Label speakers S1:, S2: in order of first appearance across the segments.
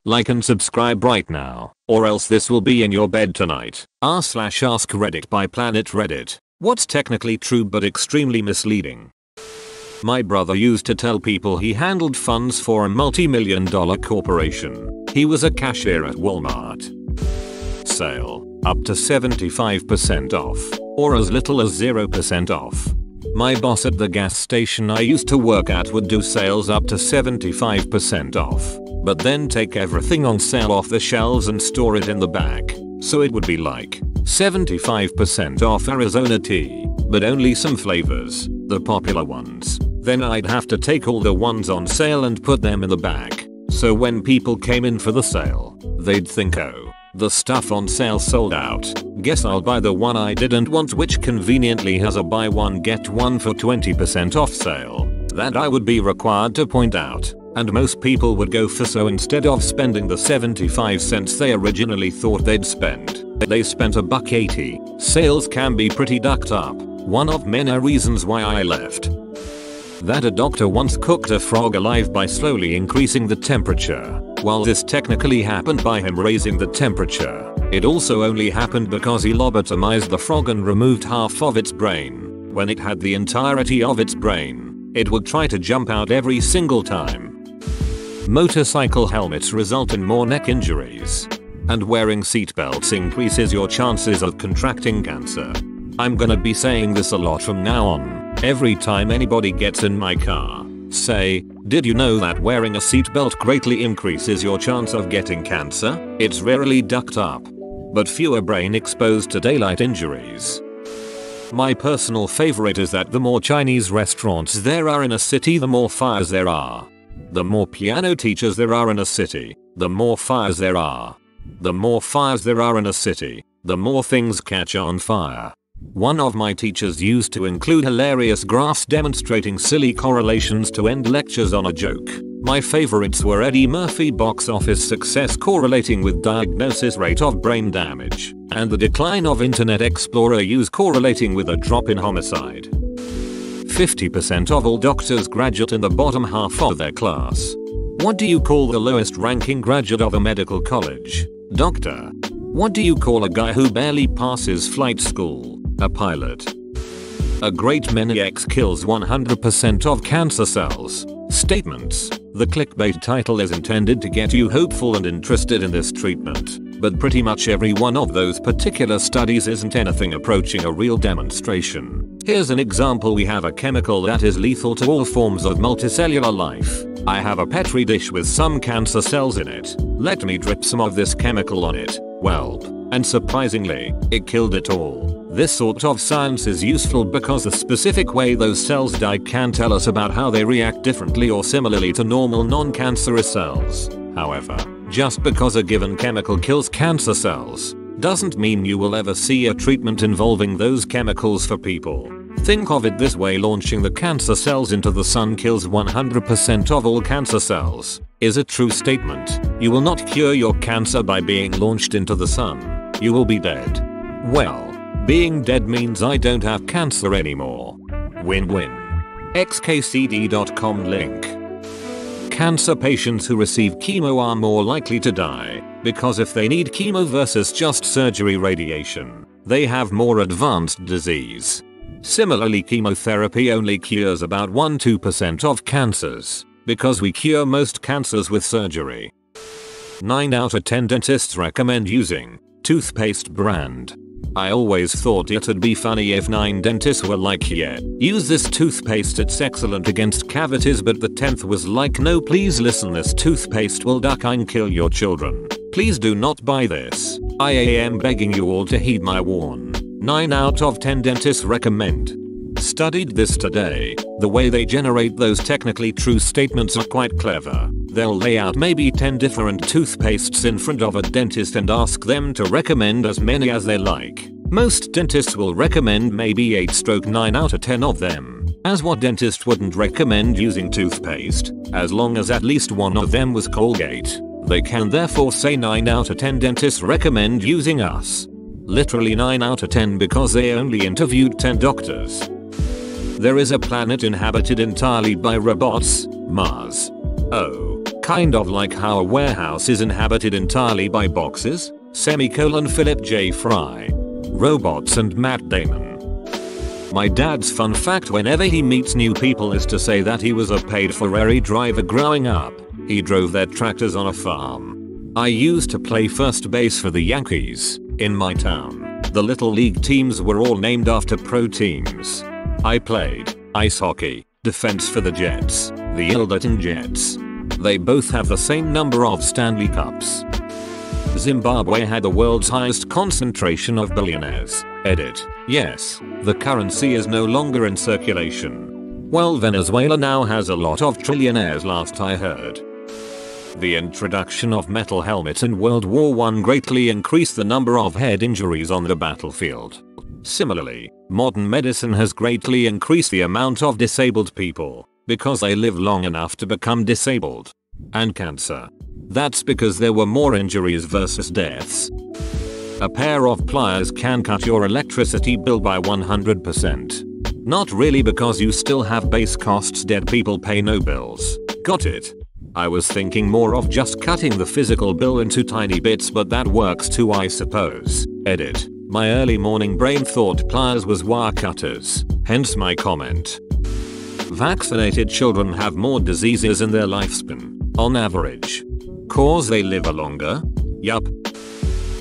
S1: Like and subscribe right now, or else this will be in your bed tonight. r/AskReddit by Planet Reddit. What's technically true but extremely misleading? My brother used to tell people he handled funds for a multi-million-dollar corporation. He was a cashier at Walmart. Sale, up to 75% off, or as little as 0% off. My boss at the gas station I used to work at would do sales up to 75% off, but then take everything on sale off the shelves and store it in the back. So it would be like 75% off Arizona tea, but only some flavors, the popular ones. Then I'd have to take all the ones on sale and put them in the back. So when people came in for the sale, they'd think, oh, the stuff on sale sold out. Guess I'll buy the one I didn't want, which conveniently has a buy one get one for 20% off sale that I would be required to point out. And most people would go for, so instead of spending the 75 cents they originally thought they'd spend, they spent $1.80. Sales can be pretty ducked up. One of many reasons why I left. That a doctor once cooked a frog alive by slowly increasing the temperature. While this technically happened by him raising the temperature, it also only happened because he lobotomized the frog and removed half of its brain. When it had the entirety of its brain, it would try to jump out every single time. Motorcycle helmets result in more neck injuries. And wearing seatbelts increases your chances of contracting cancer. I'm gonna be saying this a lot from now on. Every time anybody gets in my car, say, did you know that wearing a seatbelt greatly increases your chance of getting cancer? It's rarely ducked up, but fewer brain exposed to daylight injuries. My personal favorite is that the more Chinese restaurants there are in a city, the more fires there are. The more piano teachers there are in a city, the more fires there are. The more fires there are in a city, the more things catch on fire. One of my teachers used to include hilarious graphs demonstrating silly correlations to end lectures on a joke. My favorites were Eddie Murphy box office success correlating with diagnosis rate of brain damage, and the decline of Internet Explorer use correlating with a drop in homicide. 50% of all doctors graduate in the bottom half of their class. What do you call the lowest ranking graduate of a medical college? Doctor. What do you call a guy who barely passes flight school? A pilot. A great many X kills 100% of cancer cells. Statements. The clickbait title is intended to get you hopeful and interested in this treatment, but pretty much every one of those particular studies isn't anything approaching a real demonstration. Here's an example. We have a chemical that is lethal to all forms of multicellular life. I have a petri dish with some cancer cells in it. Let me drip some of this chemical on it. Well, and surprisingly, it killed it all. This sort of science is useful because the specific way those cells die can tell us about how they react differently or similarly to normal non-cancerous cells. However, just because a given chemical kills cancer cells doesn't mean you will ever see a treatment involving those chemicals for people. Think of it this way: launching the cancer cells into the sun kills 100% of all cancer cells. Is a true statement. You will not cure your cancer by being launched into the sun. You will be dead. Well, being dead means I don't have cancer anymore. Win-win. xkcd.com link. Cancer patients who receive chemo are more likely to die, because if they need chemo versus just surgery radiation, they have more advanced disease. Similarly, chemotherapy only cures about 1-2% of cancers, because we cure most cancers with surgery. 9 out of 10 dentists recommend using toothpaste brand. I always thought it'd be funny if 9 dentists were like, yeah, use this toothpaste, it's excellent against cavities, but the 10th was like, no please listen, this toothpaste will duck and kill your children. Please do not buy this. I am begging you all to heed my warn. 9 out of 10 dentists recommend. Studied this today. The way they generate those technically true statements are quite clever. They'll lay out maybe 10 different toothpastes in front of a dentist and ask them to recommend as many as they like. Most dentists will recommend maybe 8/9 out of 10 of them. As what dentist wouldn't recommend using toothpaste, as long as at least one of them was Colgate? They can therefore say 9 out of 10 dentists recommend using us. Literally 9 out of 10 because they only interviewed 10 doctors. There is a planet inhabited entirely by robots, Mars. Oh, Kind of like how a warehouse is inhabited entirely by boxes, Philip J. Fry. Robots and Matt Damon. My dad's fun fact whenever he meets new people is to say that he was a paid Ferrari driver growing up. He drove their tractors on a farm. I used to play first base for the Yankees in my town. The little league teams were all named after pro teams. I played ice hockey, defense for the Jets, the Ilderton Jets. They both have the same number of Stanley Cups. Zimbabwe had the world's highest concentration of billionaires. Edit. Yes, the currency is no longer in circulation. Well, Venezuela now has a lot of trillionaires last I heard. The introduction of metal helmets in World War I greatly increased the number of head injuries on the battlefield. Similarly, modern medicine has greatly increased the amount of disabled people, because they live long enough to become disabled. And cancer. That's because there were more injuries versus deaths. A pair of pliers can cut your electricity bill by 100%. Not really, because you still have base costs. Dead people pay no bills. Got it? I was thinking more of just cutting the physical bill into tiny bits, but that works too, I suppose. Edit. My early morning brain thought pliers was wire cutters, hence my comment. Vaccinated children have more diseases in their lifespan, on average. Cause they live longer? Yup.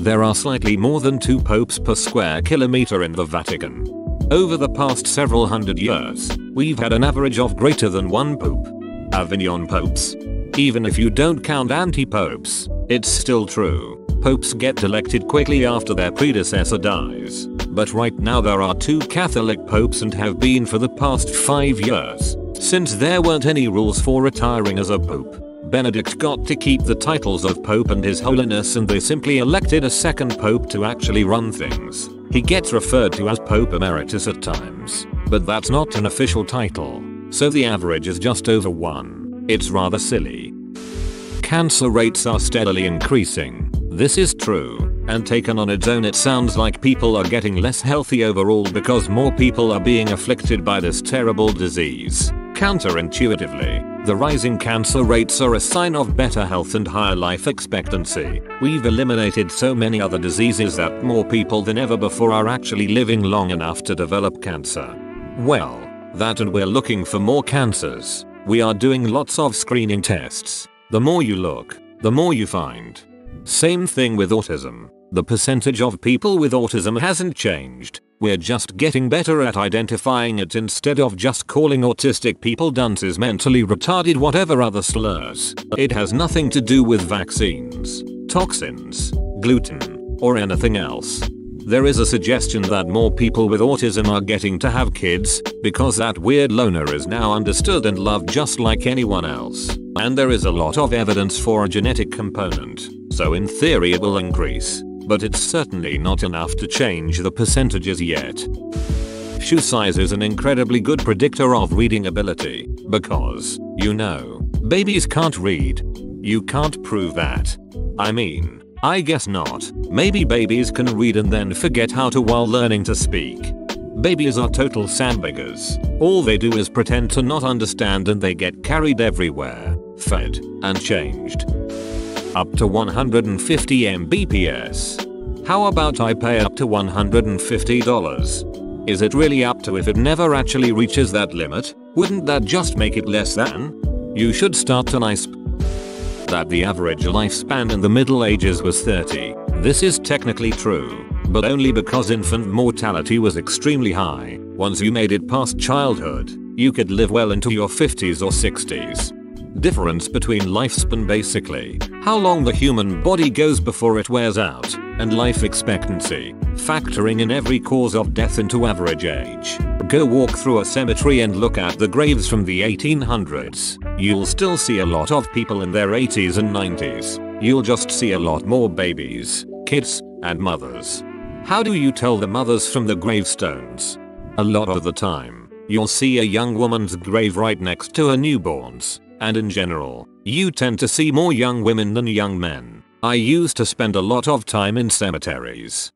S1: There are slightly more than 2 popes per square kilometer in the Vatican. Over the past several hundred years, we've had an average of greater than 1 pope. Avignon popes. Even if you don't count anti-popes, it's still true. Popes get elected quickly after their predecessor dies. But right now there are 2 Catholic popes and have been for the past 5 years. Since there weren't any rules for retiring as a pope, Benedict got to keep the titles of Pope and His Holiness, and they simply elected a second Pope to actually run things. He gets referred to as Pope Emeritus at times, but that's not an official title, so the average is just over 1. It's rather silly. Cancer rates are steadily increasing. This is true, and taken on its own it sounds like people are getting less healthy overall because more people are being afflicted by this terrible disease. Counterintuitively, the rising cancer rates are a sign of better health and higher life expectancy. We've eliminated so many other diseases that more people than ever before are actually living long enough to develop cancer. Well, that, and we're looking for more cancers. We are doing lots of screening tests. The more you look, the more you find. Same thing with autism. The percentage of people with autism hasn't changed. We're just getting better at identifying it instead of just calling autistic people dunces, mentally retarded, whatever other slurs. It has nothing to do with vaccines, toxins, gluten, or anything else. There is a suggestion that more people with autism are getting to have kids because that weird loner is now understood and loved just like anyone else. And there is a lot of evidence for a genetic component, so in theory it will increase. But it's certainly not enough to change the percentages yet. Shoe size is an incredibly good predictor of reading ability, because, you know, babies can't read. You can't prove that. I mean, I guess not. Maybe babies can read and then forget how to while learning to speak. Babies are total sandbaggers. All they do is pretend to not understand and they get carried everywhere, fed, and changed. Up to 150 Mbps. How about I pay up to $150? Is it really up to if it never actually reaches that limit? Wouldn't that just make it less than? You should start tonight. That the average lifespan in the Middle Ages was 30. This is technically true, but only because infant mortality was extremely high. Once you made it past childhood, you could live well into your 50s or 60s. Difference between lifespan, basically how long the human body goes before it wears out, and life expectancy, factoring in every cause of death into average age. Go walk through a cemetery and look at the graves from the 1800s. You'll still see a lot of people in their 80s and 90s. You'll just see a lot more babies, kids, and mothers. How do you tell the mothers from the gravestones? A lot of the time, you'll see a young woman's grave right next to her newborns. And in general, you tend to see more young women than young men. I used to spend a lot of time in cemeteries.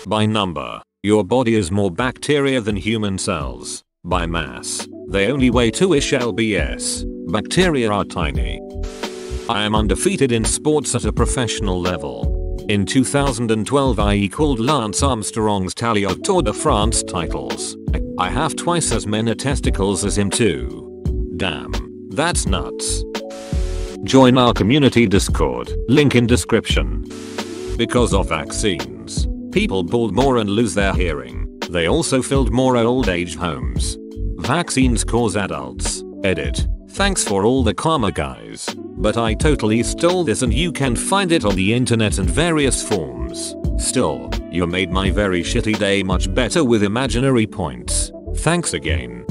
S1: By number, your body is more bacteria than human cells. By mass, they only weigh 2-ish lbs. Bacteria are tiny. I am undefeated in sports at a professional level. In 2012 I equaled Lance Armstrong's tally of Tour de France titles. I have twice as many testicles as him too. Damn, that's nuts. Join our community Discord, link in description. Because of vaccines, people bald more and lose their hearing. They also filled more old age homes. Vaccines cause adults. Edit. Thanks for all the karma guys. But I totally stole this and you can find it on the internet in various forms. Still, you made my very shitty day much better with imaginary points. Thanks again.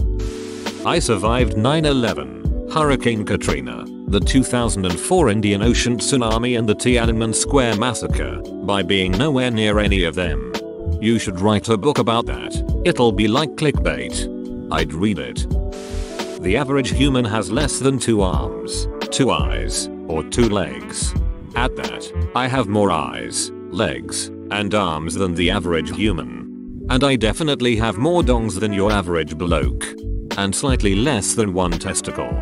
S1: I survived 9/11, Hurricane Katrina, the 2004 Indian Ocean tsunami and the Tiananmen Square massacre by being nowhere near any of them. You should write a book about that. It'll be like clickbait. I'd read it. The average human has less than 2 arms, 2 eyes, or 2 legs. At that, I have more eyes, legs, and arms than the average human. And I definitely have more dongs than your average bloke. And slightly less than 1 testicle.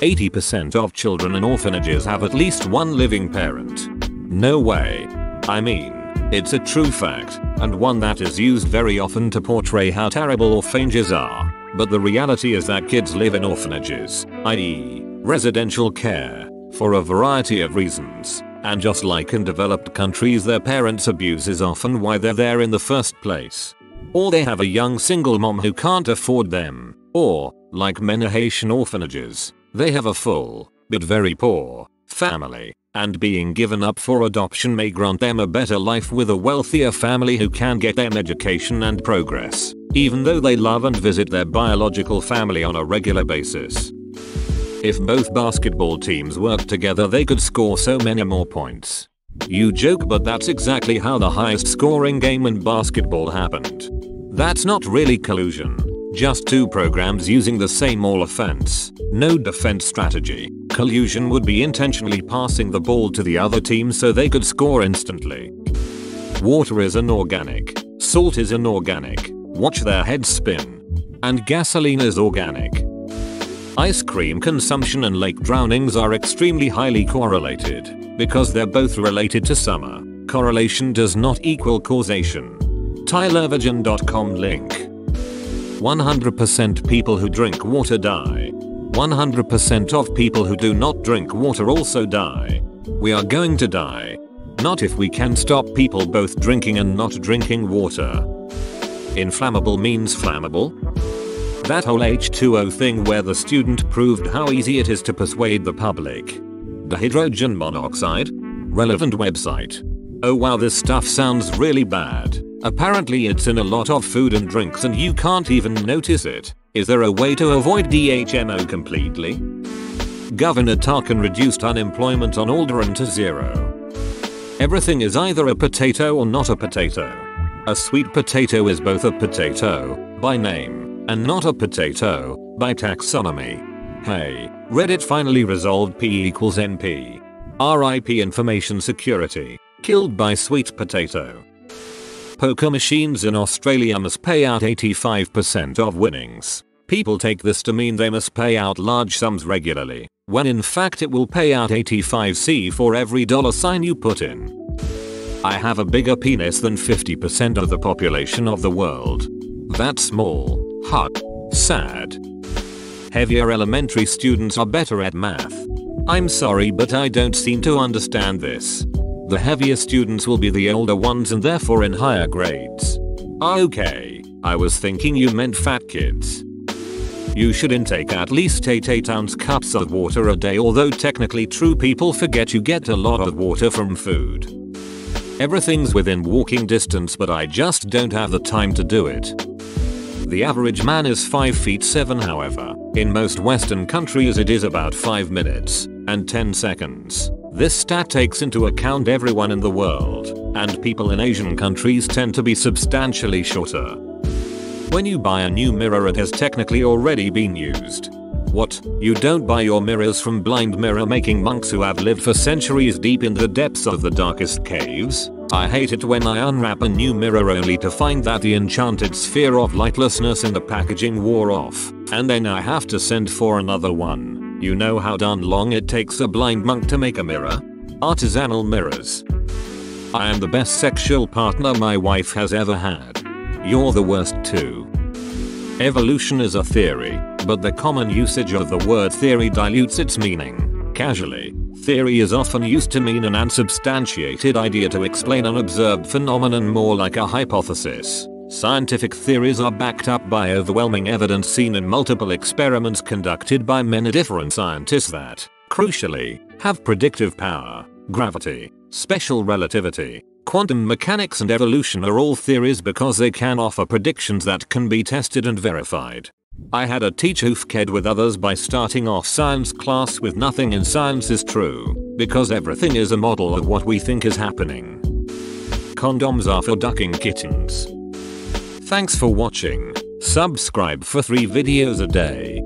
S1: 80% of children in orphanages have at least 1 living parent. No way. I mean, it's a true fact, and one that is used very often to portray how terrible orphanages are. But the reality is that kids live in orphanages, i.e., residential care, for a variety of reasons. And just like in developed countries, their parents' abuse is often why they're there in the first place. Or they have a young single mom who can't afford them. Or, like many Haitian orphanages, they have a full, but very poor, family. And being given up for adoption may grant them a better life with a wealthier family who can get them education and progress, even though they love and visit their biological family on a regular basis. If both basketball teams worked together they could score so many more points. You joke, but that's exactly how the highest scoring game in basketball happened. That's not really collusion. Just 2 programs using the same all offense, no defense strategy. Collusion would be intentionally passing the ball to the other team so they could score instantly. Water is inorganic, salt is inorganic, watch their heads spin. And gasoline is organic. Ice cream consumption and lake drownings are extremely highly correlated, because they're both related to summer. Correlation does not equal causation. TylerVision.com link. 100% people who drink water die. 100% of people who do not drink water also die. We are going to die. Not if we can stop people both drinking and not drinking water. Inflammable means flammable? That whole H2O thing where the student proved how easy it is to persuade the public. Dihydrogen monoxide? Relevant website. Oh wow, this stuff sounds really bad. Apparently it's in a lot of food and drinks and you can't even notice it. Is there a way to avoid DHMO completely? Governor Tarkin reduced unemployment on Alderaan to 0. Everything is either a potato or not a potato. A sweet potato is both a potato, by name, and not a potato, by taxonomy. Hey, Reddit finally resolved P equals NP. RIP information security. Killed by sweet potato. Poker machines in Australia must pay out 85% of winnings. People take this to mean they must pay out large sums regularly, when in fact it will pay out 85c for every $sign you put in. I have a bigger penis than 50% of the population of the world. That's small. Sad. Heavier elementary students are better at math. I'm sorry, but I don't seem to understand this. The heavier students will be the older ones and therefore in higher grades. Okay, I was thinking you meant fat kids. You should intake at least 8 cups of water a day, although technically true, people forget you get a lot of water from food. Everything's within walking distance, but I just don't have the time to do it. The average man is 5'7", however, in most Western countries it is about 5 minutes and 10 seconds. This stat takes into account everyone in the world, and people in Asian countries tend to be substantially shorter. When you buy a new mirror it has technically already been used. What? You don't buy your mirrors from blind mirror making monks who have lived for centuries deep in the depths of the darkest caves? I hate it when I unwrap a new mirror only to find that the enchanted sphere of lightlessness in the packaging wore off, and then I have to send for another one. You know how darn long it takes a blind monk to make a mirror? Artisanal mirrors. I am the best sexual partner my wife has ever had. You're the worst too. Evolution is a theory, but the common usage of the word theory dilutes its meaning. Casually, theory is often used to mean an unsubstantiated idea to explain an observed phenomenon, more like a hypothesis. Scientific theories are backed up by overwhelming evidence seen in multiple experiments conducted by many different scientists that, crucially, have predictive power. Gravity, special relativity, quantum mechanics and evolution are all theories because they can offer predictions that can be tested and verified. I had a teacher who fed with others by starting off science class with "nothing in science is true, because everything is a model of what we think is happening. Condoms are for ducking kittens." Thanks for watching. Subscribe for 3 videos a day.